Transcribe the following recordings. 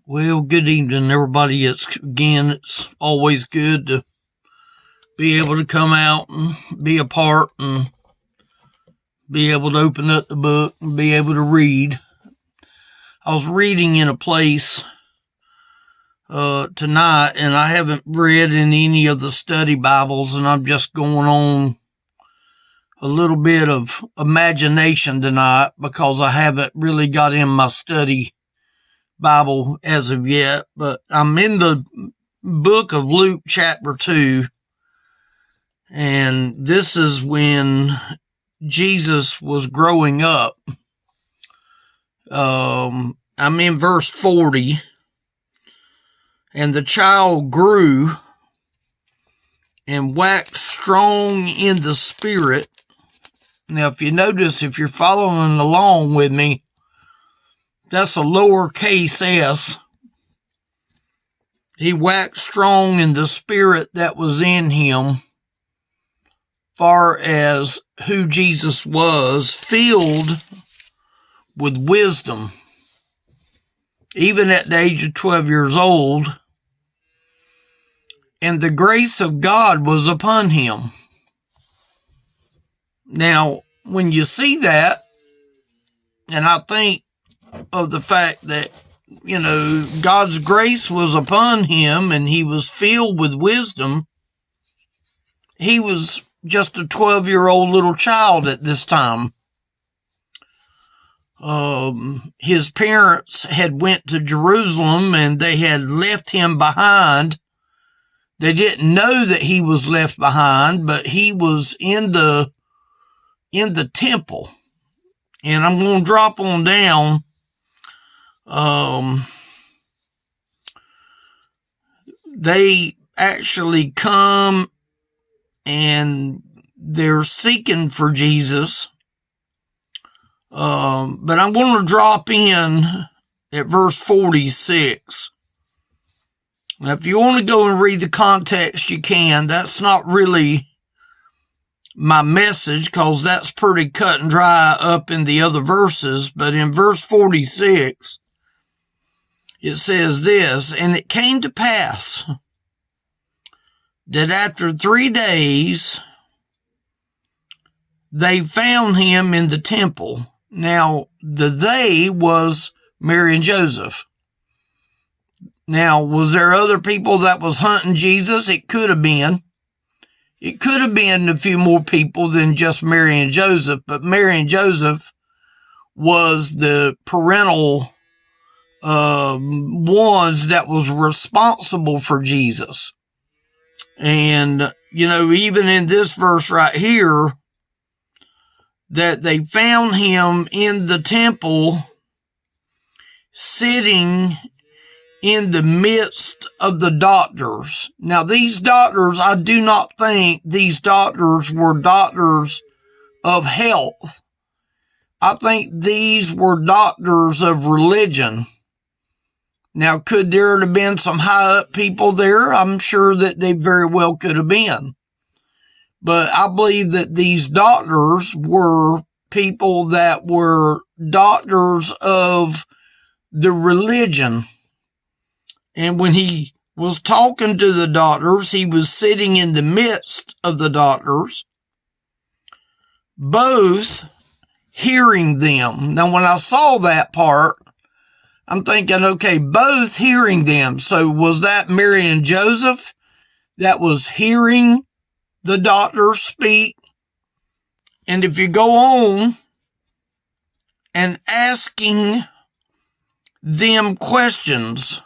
Well, good evening, everybody. It's always good to be able to come out and be a part and be able to open up the book and be able to read. I was reading in a place tonight, and I haven't read in any of the study Bibles, and I'm just going on a little bit of imagination tonight because I haven't really got in my study Bible as of yet, but I'm in the book of Luke chapter 2, and this is when Jesus was growing up. I'm in verse 40, and the child grew and waxed strong in the spirit. Now, if you notice, if you're following along with me, that's a lowercase s. He waxed strong in the spirit that was in him, far as who Jesus was, filled with wisdom. Even at the age of 12 years old, and the grace of God was upon him. Now, when you see that, and I think of the fact that, God's grace was upon him and he was filled with wisdom, he was just a 12-year-old little child at this time. His parents had went to Jerusalem and they had left him behind. They didn't know that he was left behind, but he was in the temple. And I'm going to drop on down. They actually come and they're seeking for Jesus. But I'm going to drop in at verse 46. Now, if you want to go and read the context, you can. That's not really my message because that's pretty cut and dry up in the other verses. But in verse 46, it says this, and it came to pass that after 3 days, they found him in the temple. Now, the they was Mary and Joseph. Now, was there other people that was hunting Jesus? It could have been. It could have been a few more people than just Mary and Joseph, but Mary and Joseph was the parental ones that was responsible for Jesus. And, even in this verse right here, that they found him in the temple sitting in the midst of the doctors. Now, these doctors, I do not think these doctors were doctors of health. I think these were doctors of religion. Now, could there have been some high up people there? I'm sure that they very well could have been. But I believe that these doctors were people that were doctors of the religion. And when he was talking to the doctors, he was sitting in the midst of the doctors, both hearing them. Now, when I saw that part, I'm thinking, okay, both hearing them. So was that Mary and Joseph that was hearing the doctors speak? And if you go on and asking them questions,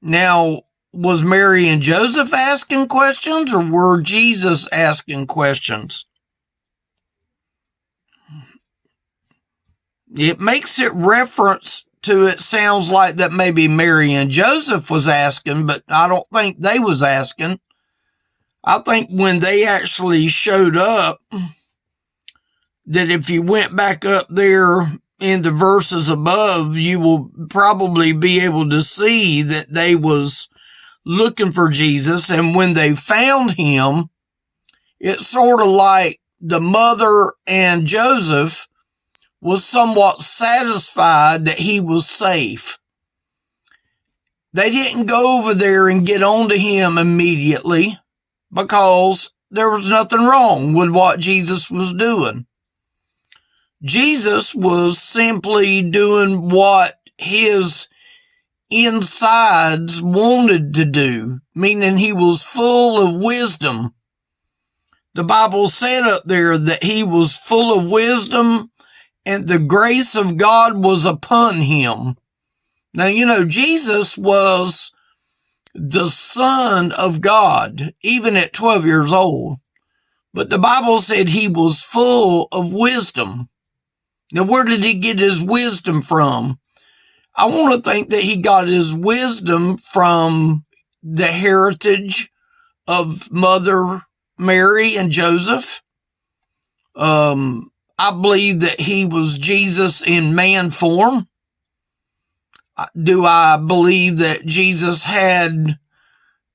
now, was Mary and Joseph asking questions or were Jesus asking questions? It makes it reference to, it sounds like that maybe Mary and Joseph was asking, but I don't think they was asking. I think when they actually showed up, that if you went back up there in the verses above, you will probably be able to see that they was looking for Jesus. And when they found him, it's sort of like the mother and Joseph was somewhat satisfied that he was safe. They didn't go over there and get onto him immediately because there was nothing wrong with what Jesus was doing. Jesus was simply doing what his insides wanted to do, meaning he was full of wisdom. The Bible said up there that he was full of wisdom and the grace of God was upon him. Now, you know, Jesus was the Son of God, even at 12 years old. But the Bible said he was full of wisdom. Now, where did he get his wisdom from? I want to think that he got his wisdom from the heritage of Mother Mary and Joseph. I believe that he was Jesus in man form. Do I believe that Jesus had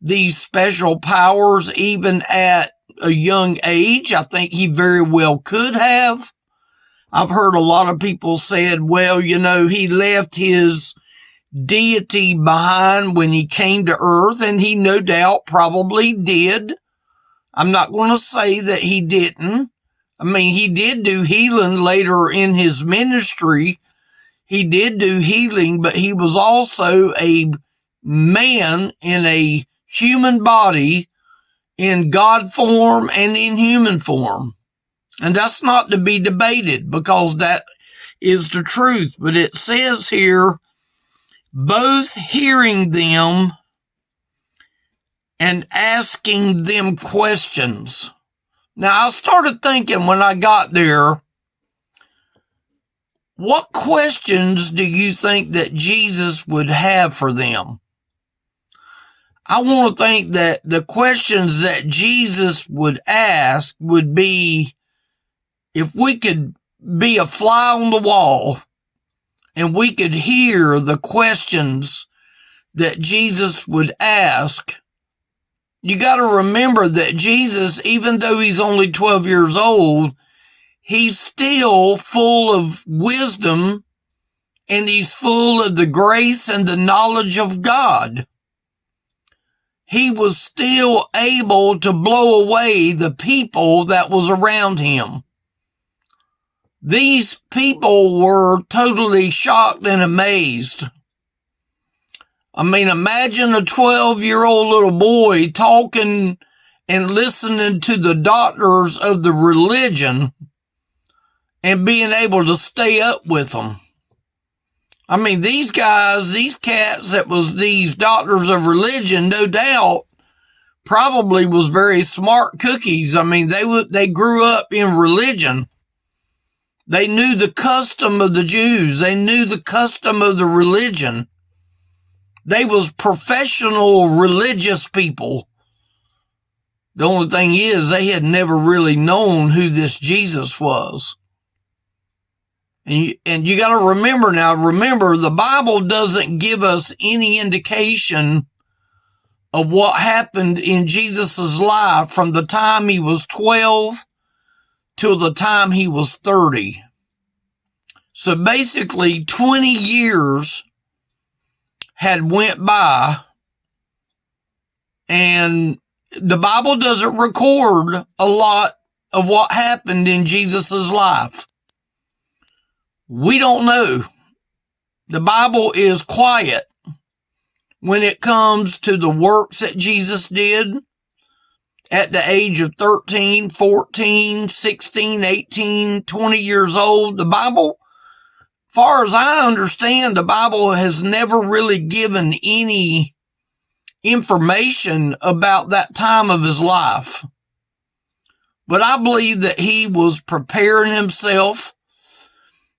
these special powers even at a young age? I think he very well could have. I've heard a lot of people said, well, you know, he left his deity behind when he came to earth, and he no doubt probably did. I'm not going to say that he didn't. I mean, he did do healing later in his ministry. He did do healing, but he was also a man in a human body, in God form and in human form. And that's not to be debated because that is the truth. But it says here, both hearing them and asking them questions. Now, I started thinking when I got there, what questions do you think that Jesus would have for them? I want to think that the questions that Jesus would ask would be, if we could be a fly on the wall and we could hear the questions that Jesus would ask. You got to remember that Jesus, even though he's only 12 years old, he's still full of wisdom and he's full of the grace and the knowledge of God. He was still able to blow away the people that was around him. These people were totally shocked and amazed. I mean, imagine a 12-year-old little boy talking and listening to the doctors of the religion and being able to stay up with them. I mean, these guys, these cats that was these doctors of religion, no doubt, probably was very smart cookies. I mean, they grew up in religion. They knew the custom of the Jews. They knew the custom of the religion. They was professional religious people. The only thing is they had never really known who this Jesus was. And you got to remember now, the Bible doesn't give us any indication of what happened in Jesus's life from the time he was 12 till the time he was 30. So basically 20 years had went by, and the Bible doesn't record a lot of what happened in Jesus's life. We don't know. The Bible is quiet when it comes to the works that Jesus did at the age of 13, 14, 16, 18, 20 years old. The Bible, far as I understand, the Bible has never really given any information about that time of his life. But I believe that he was preparing himself.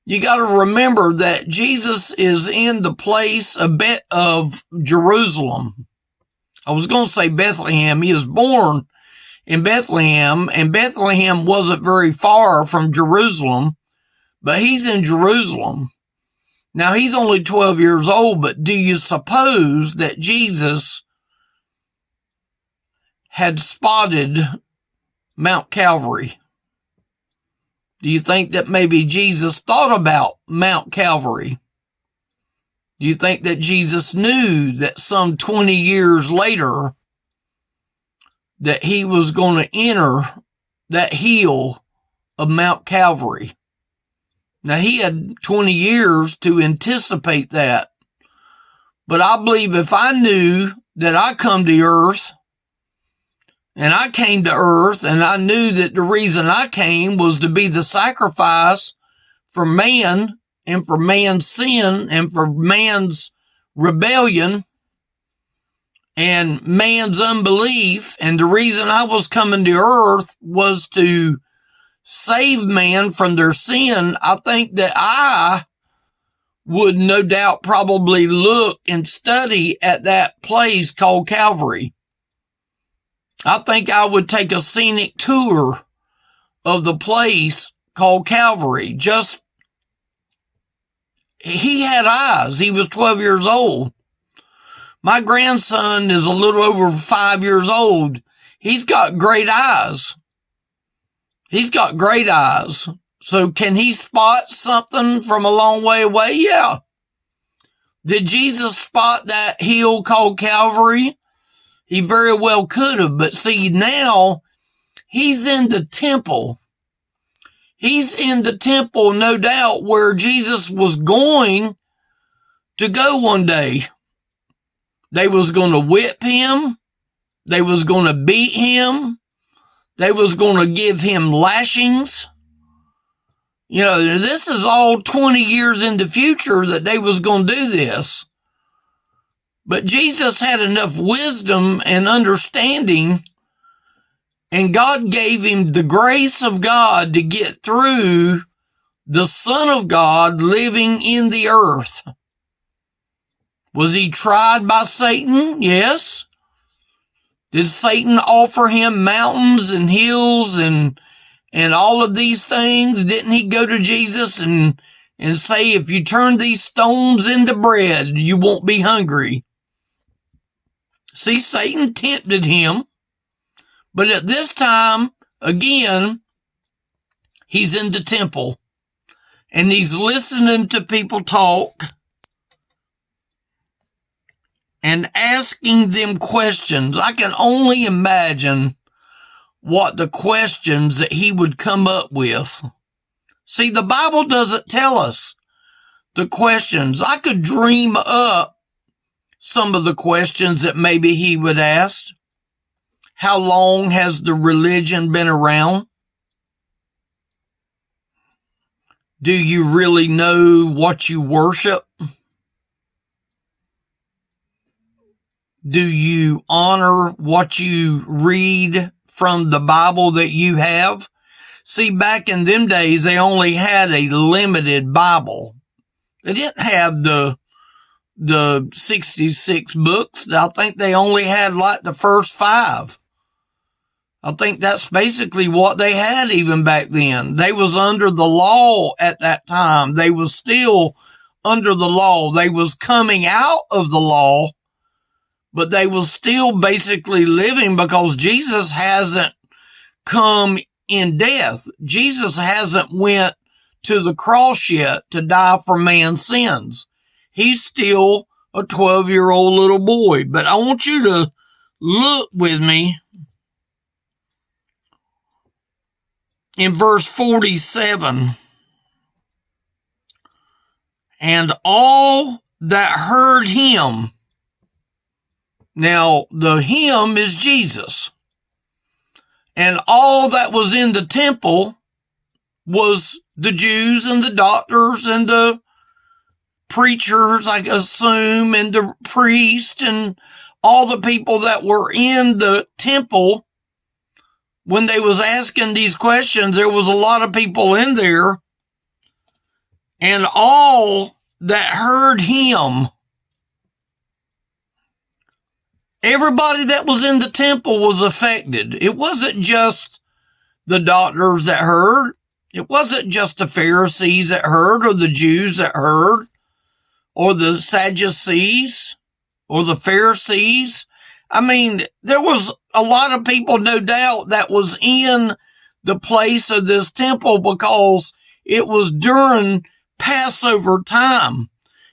You got to remember that Jesus is in the place of Jerusalem. I was going to say Bethlehem. He was born in Bethlehem, and Bethlehem wasn't very far from Jerusalem, but he's in Jerusalem. Now, he's only 12 years old, but do you suppose that Jesus had spotted Mount Calvary? Do you think that maybe Jesus thought about Mount Calvary? Do you think that Jesus knew that some 20 years later that he was going to enter that hill of Mount Calvary? Now, he had 20 years to anticipate that. But I believe if I knew that I come to earth, and I came to earth, and I knew that the reason I came was to be the sacrifice for man, and for man's sin, and for man's rebellion, and man's unbelief, and the reason I was coming to earth was to save man from their sin, I think that I would no doubt probably look and study at that place called Calvary. I think I would take a scenic tour of the place called Calvary. He had eyes. He was 12 years old. My grandson is a little over 5 years old. He's got great eyes. He's got great eyes. So can he spot something from a long way away? Yeah. Did Jesus spot that hill called Calvary? He very well could have. But see, now he's in the temple. He's in the temple, no doubt, where Jesus was going to go one day. They was going to whip him. They was going to beat him. They was going to give him lashings. You know, this is all 20 years in the future that they was going to do this. But Jesus had enough wisdom and understanding, and God gave him the grace of God to get through the Son of God living in the earth. Was he tried by Satan? Yes. Did Satan offer him mountains and hills and all of these things? Didn't he go to Jesus and say, if you turn these stones into bread, you won't be hungry? See, Satan tempted him. But at this time, again, he's in the temple and he's listening to people talk and asking them questions. I can only imagine what the questions that he would come up with. See, the Bible doesn't tell us the questions. I could dream up some of the questions that maybe he would ask. How long has the religion been around? Do you really know what you worship? Do you honor what you read from the Bible that you have? See, back in them days, they only had a limited Bible. They didn't have the 66 books. I think they only had like the first 5. I think that's basically what they had even back then. They was under the law at that time. They was still under the law. They was coming out of the law, but they was still basically living because Jesus hasn't come in death. Jesus hasn't went to the cross yet to die for man's sins. He's still a 12-year-old little boy. But I want you to look with me in verse 47. And all that heard him. Now, the him is Jesus. And all that was in the temple was the Jews and the doctors and the preachers, I assume, and the priest and all the people that were in the temple. When they was asking these questions, there was a lot of people in there. And all that heard him, everybody that was in the temple was affected. It wasn't just the doctors that heard. It wasn't just the Pharisees that heard, or the Jews that heard, or the Sadducees, or the Pharisees. I mean, there was a lot of people, no doubt, that was in the place of this temple because it was during Passover time.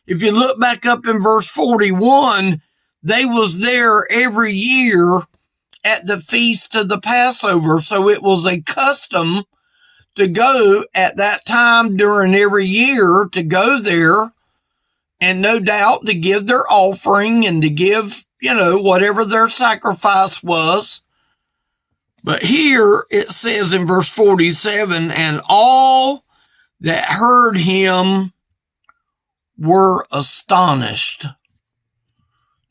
If you look back up in verse 41, they was there every year at the feast of the Passover. So it was a custom to go at that time during every year, to go there, and no doubt to give their offering and to give, whatever their sacrifice was. But here it says in verse 47, and all that heard him were astonished.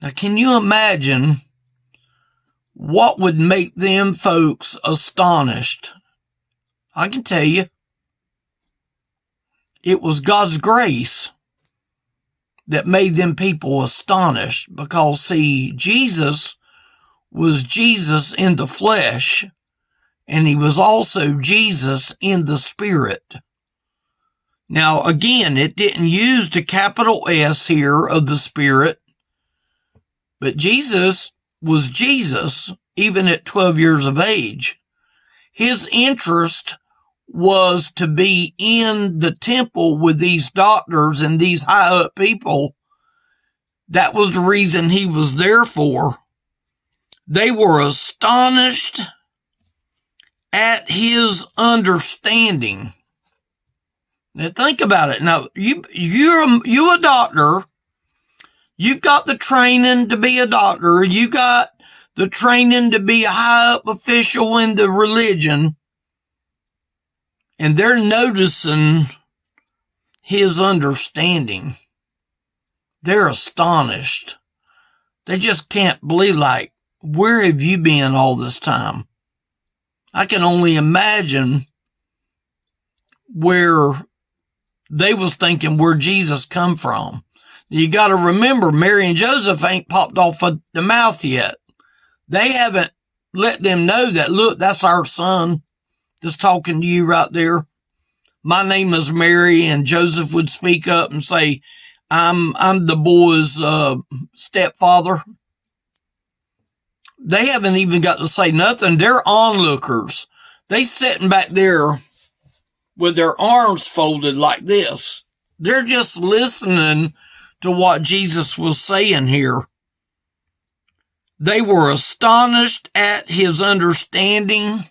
Now, can you imagine what would make them folks astonished? I can tell you, it was God's grace that made them people astonished, because, see, Jesus was Jesus in the flesh, and he was also Jesus in the spirit. Now, again, it didn't use the capital S here of the spirit, but Jesus was Jesus even at 12 years of age. His interest was to be in the temple with these doctors and these high up people. That was the reason he was there for. They were astonished at his understanding. Now think about it. Now you're a doctor. You've got the training to be a doctor. You got the training to be a high up official in the religion. And they're noticing his understanding. They're astonished. They just can't believe, like, where have you been all this time? I can only imagine where they was thinking where Jesus come from. You got to remember, Mary and Joseph ain't popped off of the mouth yet. They haven't let them know that, look, that's our son that's talking to you right there. My name is Mary, and Joseph would speak up and say, I'm the boy's stepfather. They haven't even got to say nothing. They're onlookers. They sitting back there with their arms folded like this. They're just listening to what Jesus was saying here. They were astonished at his understanding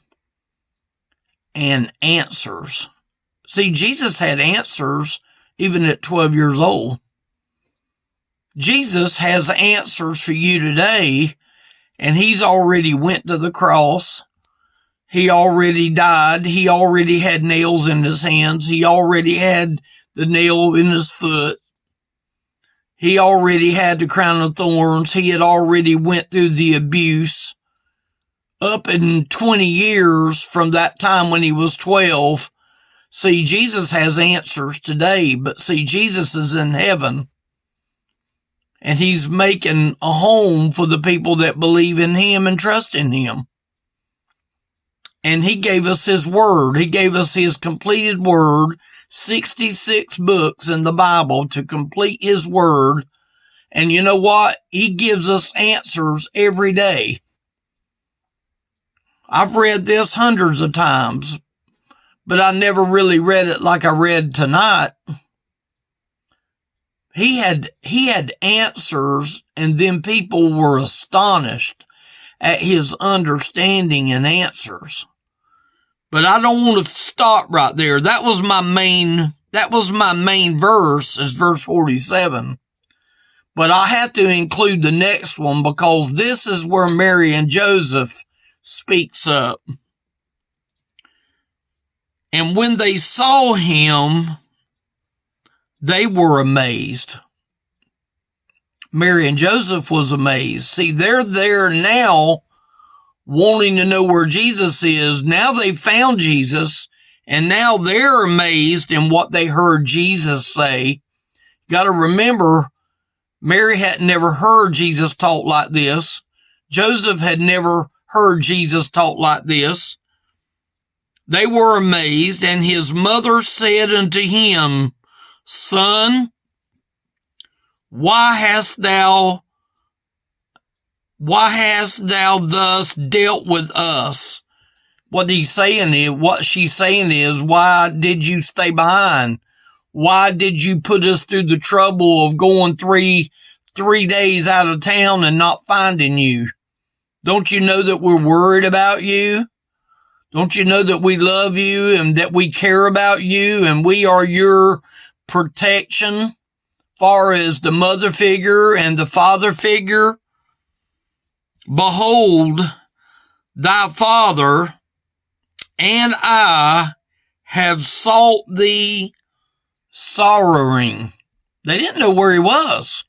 and answers. See, Jesus had answers even at 12 years old. Jesus has answers for you today, and he's already went to the cross. He already died. He already had nails in his hands. He already had the nail in his foot. He already had the crown of thorns. He had already went through the abuse. Up in 20 years from that time when he was 12. See, Jesus has answers today, but see, Jesus is in heaven. And he's making a home for the people that believe in him and trust in him. And he gave us his word. He gave us his completed word, 66 books in the Bible to complete his word. And you know what? He gives us answers every day. I've read this hundreds of times, but I never really read it like I read tonight. He had answers, and then people were astonished at his understanding and answers. But I don't want to stop right there. That was my main verse, is verse 47. But I have to include the next one, because this is where Mary and Joseph speaks up. And when they saw him, they were amazed. Mary and Joseph was amazed. See, they're there now wanting to know where Jesus is. Now they found Jesus, and now they're amazed in what they heard Jesus say. You got to remember, Mary had never heard Jesus talk like this. Joseph had never heard Jesus talk like this. They were amazed, and his mother said unto him, Son, why hast thou thus dealt with us? What she's saying is, why did you stay behind? Why did you put us through the trouble of going three days out of town and not finding you? Don't you know that we're worried about you? Don't you know that we love you and that we care about you and we are your protection, far as the mother figure and the father figure? Behold, thy father and I have sought thee sorrowing. They didn't know where he was.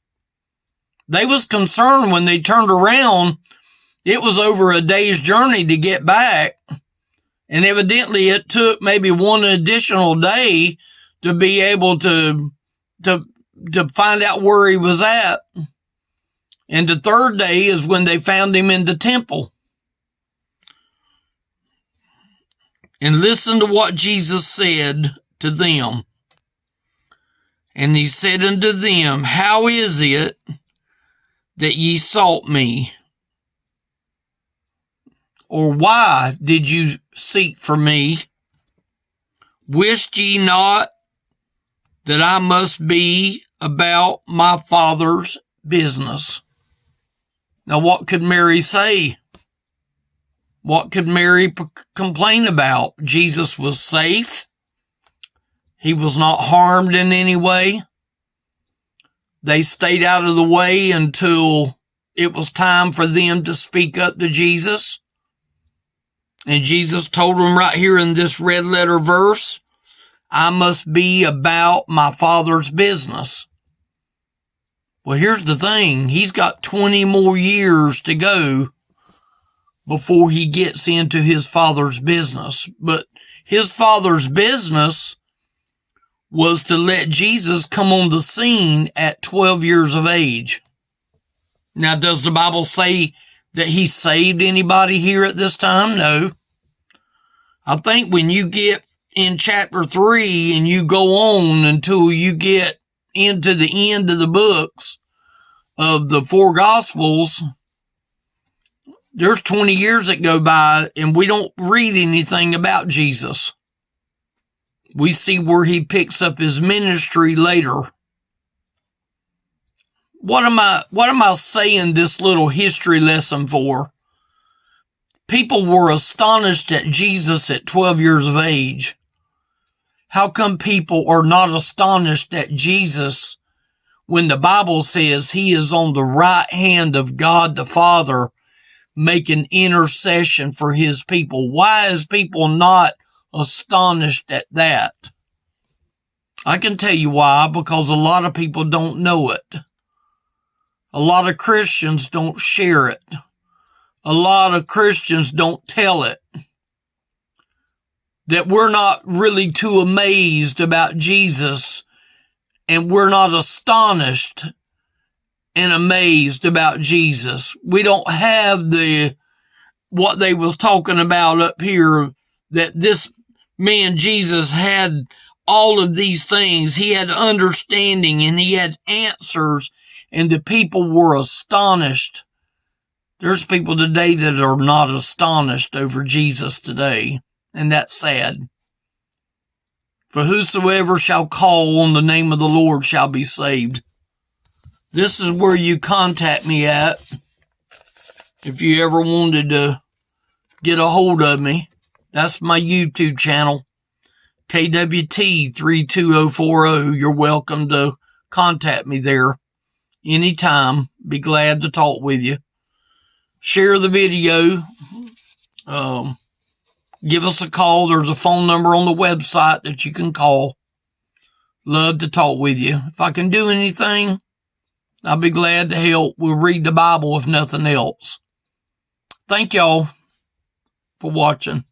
They was concerned when they turned around. It was over a day's journey to get back. And evidently it took maybe one additional day to be able to find out where he was at. And the third day is when they found him in the temple. And listen to what Jesus said to them. And he said unto them, how is it that ye sought me? Or why did you seek for me? Wished ye not that I must be about my Father's business? Now, what could Mary say? What could Mary complain about? Jesus was safe. He was not harmed in any way. They stayed out of the way until it was time for them to speak up to Jesus. And Jesus told them right here in this red letter verse, I must be about my Father's business. Well, here's the thing. He's got 20 more years to go before he gets into his Father's business. But his Father's business was to let Jesus come on the scene at 12 years of age. Now, does the Bible say that he saved anybody here at this time? No. I think when you get in chapter 3 and you go on until you get into the end of the books of the 4 Gospels, there's 20 years that go by and we don't read anything about Jesus. We see where he picks up his ministry later. What am I saying this little history lesson for? People were astonished at Jesus at 12 years of age. How come people are not astonished at Jesus when the Bible says he is on the right hand of God the Father making intercession for his people? Why is people not astonished at that? I can tell you why, because a lot of people don't know it. A lot of Christians don't share it. A lot of Christians don't tell it. That we're not really too amazed about Jesus, and we're not astonished and amazed about Jesus. We don't have what they was talking about up here, that this man Jesus had all of these things. He had understanding and he had answers, and the people were astonished. There's people today that are not astonished over Jesus today, and that's sad. For whosoever shall call on the name of the Lord shall be saved. This is where you contact me at if you ever wanted to get a hold of me. That's my YouTube channel, KWT32040. You're welcome to contact me there anytime. Be glad to talk with you. Share the video. Give us a call. There's a phone number on the website that you can call. Love to talk with you. If I can do anything, I'll be glad to help. We'll read the Bible if nothing else. Thank y'all for watching.